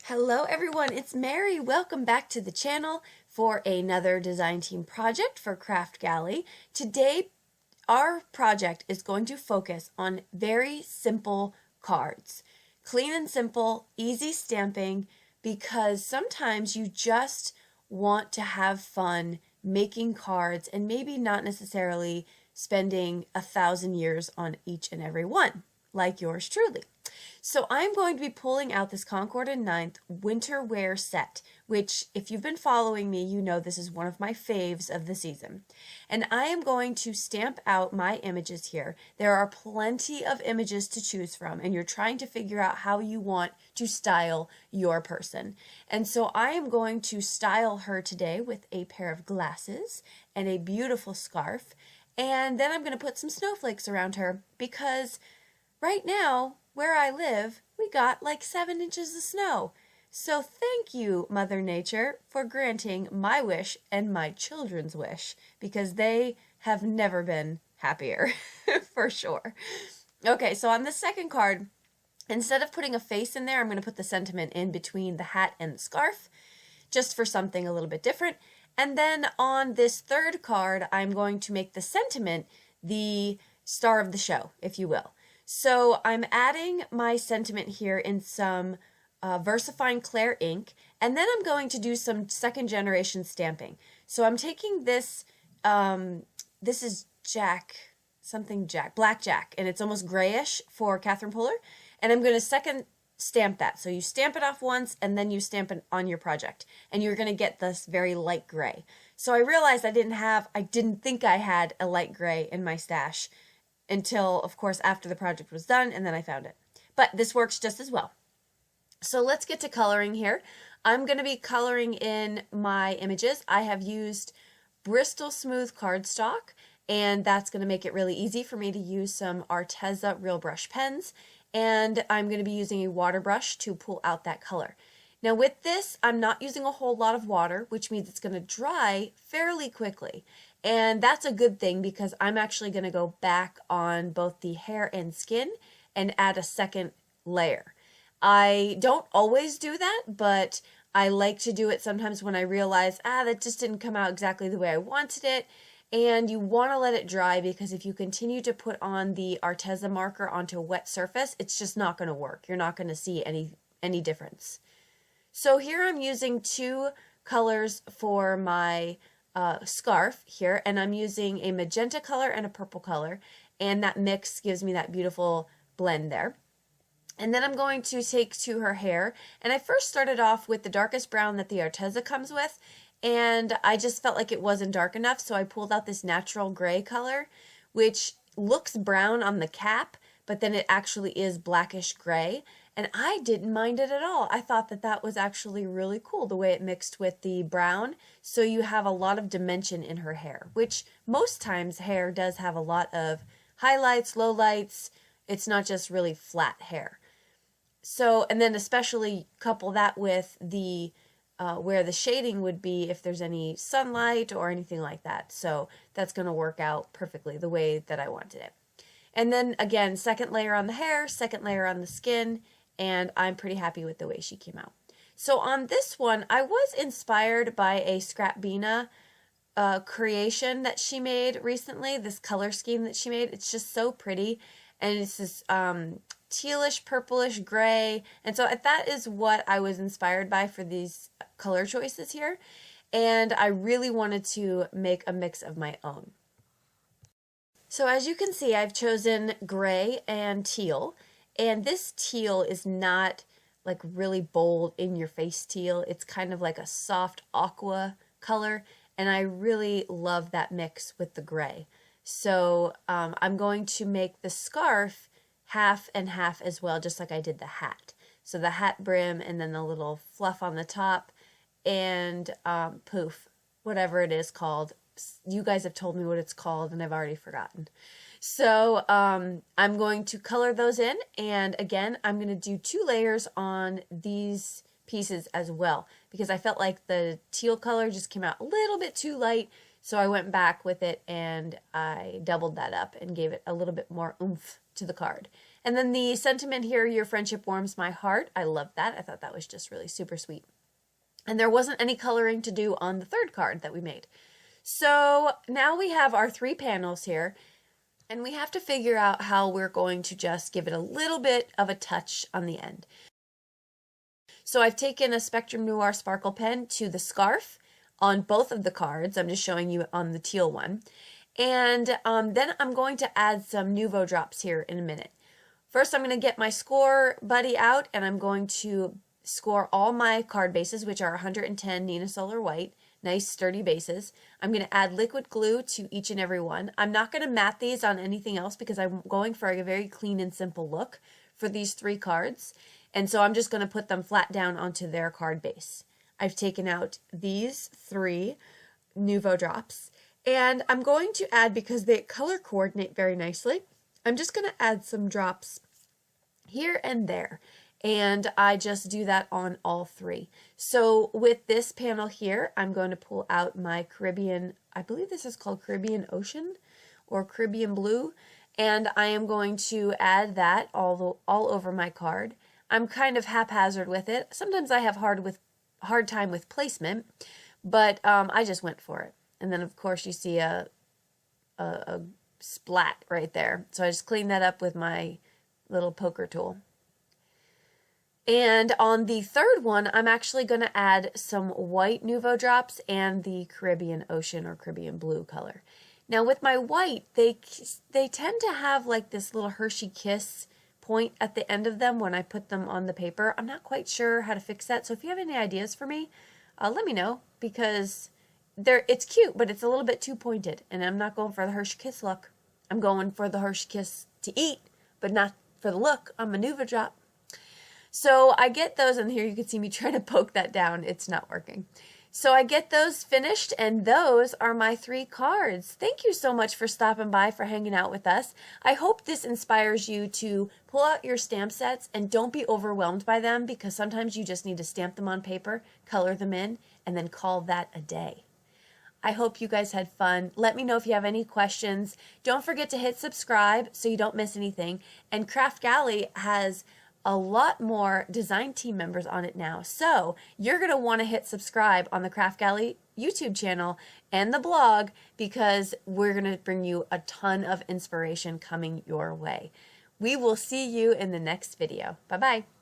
Hello everyone, it's Mary. Welcome back to the channel for another design team project for Kraftgali. Today our project is going to focus on very simple cards. Clean and simple, easy stamping, because sometimes you just want to have fun making cards and maybe not necessarily spending 1,000 years on each and every one, like yours truly. So I'm going to be pulling out this Concord and Ninth winter wear set, which if you've been following me, you know this is one of my faves of the season. And I am going to stamp out my images here. There are plenty of images to choose from, and you're trying to figure out how you want to style your person. And so I am going to style her today with a pair of glasses and a beautiful scarf. And then I'm going to put some snowflakes around her because right now, where I live, we got like 7 inches of snow. So thank you, Mother Nature, for granting my wish and my children's wish, because they have never been happier, for sure. Okay, so on the second card, instead of putting a face in there, I'm going to put the sentiment in between the hat and the scarf, just for something a little bit different. And then on this third card, I'm going to make the sentiment the star of the show, if you will. So I'm adding my sentiment here in some VersaFine Clair ink, and then I'm going to do some second generation stamping. So I'm taking this, this is Blackjack, and it's almost grayish for Catherine Puller, and I'm going to second stamp that. So you stamp it off once, and then you stamp it on your project, and you're going to get this very light gray. So I realized I didn't think I had a light gray in my stash, until, of course, after the project was done, and then I found it. But this works just as well. So let's get to coloring here. I'm going to be coloring in my images. I have used Bristol Smooth cardstock, and that's going to make it really easy for me to use some Arteza Real Brush pens, and I'm going to be using a water brush to pull out that color. Now with this, I'm not using a whole lot of water, which means it's going to dry fairly quickly. And that's a good thing because I'm actually going to go back on both the hair and skin and add a second layer. I don't always do that, but I like to do it sometimes when I realize, that just didn't come out exactly the way I wanted it. And you want to let it dry because if you continue to put on the Arteza marker onto a wet surface, it's just not going to work. You're not going to see any difference. So here I'm using 2 colors for my scarf here, and I'm using a magenta color and a purple color, and that mix gives me that beautiful blend there. And then I'm going to take to her hair, and I first started off with the darkest brown that the Arteza comes with, and I just felt like it wasn't dark enough, so I pulled out this natural gray color, which looks brown on the cap, but then it actually is blackish gray. And I didn't mind it at all. I thought that that was actually really cool, the way it mixed with the brown. So you have a lot of dimension in her hair, which most times hair does have a lot of highlights, lowlights. It's not just really flat hair. So, and then especially couple that with the where the shading would be if there's any sunlight or anything like that. So that's going to work out perfectly the way that I wanted it. And then again, second layer on the hair, second layer on the skin, and I'm pretty happy with the way she came out. So on this one, I was inspired by a Scrapbina creation that she made recently, this color scheme that she made. It's just so pretty, and it's this tealish, purplish, gray, and so that is what I was inspired by for these color choices here, and I really wanted to make a mix of my own. So as you can see, I've chosen gray and teal. And this teal is not like really bold in your face teal. It's kind of like a soft aqua color. And I really love that mix with the gray. So I'm going to make the scarf half and half as well, just like I did the hat. So the hat brim and then the little fluff on the top and poof, whatever it is called. You guys have told me what it's called and I've already forgotten. So I'm going to color those in, and again I'm going to do 2 layers on these pieces as well because I felt like the teal color just came out a little bit too light, so I went back with it and I doubled that up and gave it a little bit more oomph to the card. And then the sentiment here, your friendship warms my heart. I love that. I thought that was just really super sweet. And there wasn't any coloring to do on the third card that we made. So now we have our 3 panels here, and we have to figure out how we're going to just give it a little bit of a touch on the end. So I've taken a Spectrum Noir Sparkle pen to the scarf on both of the cards. I'm just showing you on the teal one. And then I'm going to add some Nuvo drops here in a minute. First, I'm going to get my score buddy out, and I'm going to score all my card bases, which are 110 Nina Solar White. Nice sturdy bases. I'm going to add liquid glue to each and every one. I'm not going to mat these on anything else because I'm going for a very clean and simple look for these 3 cards. And so I'm just going to put them flat down onto their card base. I've taken out these 3 Nuvo drops, and I'm going to add, because they color coordinate very nicely, I'm just going to add some drops here and there. And I just do that on all 3. So with this panel here, I'm going to pull out my Caribbean, I believe this is called Caribbean Ocean or Caribbean Blue, and I am going to add that all over my card. I'm kind of haphazard with it. Sometimes I have hard time with placement, but I just went for it. And then of course you see a splat right there. So I just clean that up with my little poker tool. And on the third one, I'm actually going to add some white Nuvo drops and the Caribbean Ocean or Caribbean Blue color. Now with my white, they tend to have like this little Hershey Kiss point at the end of them when I put them on the paper. I'm not quite sure how to fix that. So if you have any ideas for me, let me know, because it's cute, but it's a little bit too pointed. And I'm not going for the Hershey Kiss look. I'm going for the Hershey Kiss to eat, but not for the look on my Nuvo drop. So I get those, and here you can see me trying to poke that down. It's not working. So I get those finished, and those are my 3 cards. Thank you so much for stopping by, for hanging out with us. I hope this inspires you to pull out your stamp sets and don't be overwhelmed by them, because sometimes you just need to stamp them on paper, color them in, and then call that a day. I hope you guys had fun. Let me know if you have any questions. Don't forget to hit subscribe so you don't miss anything. And Kraftgali has a lot more design team members on it now. So you're going to want to hit subscribe on the Kraftgali YouTube channel and the blog, because we're going to bring you a ton of inspiration coming your way. We will see you in the next video. Bye-bye.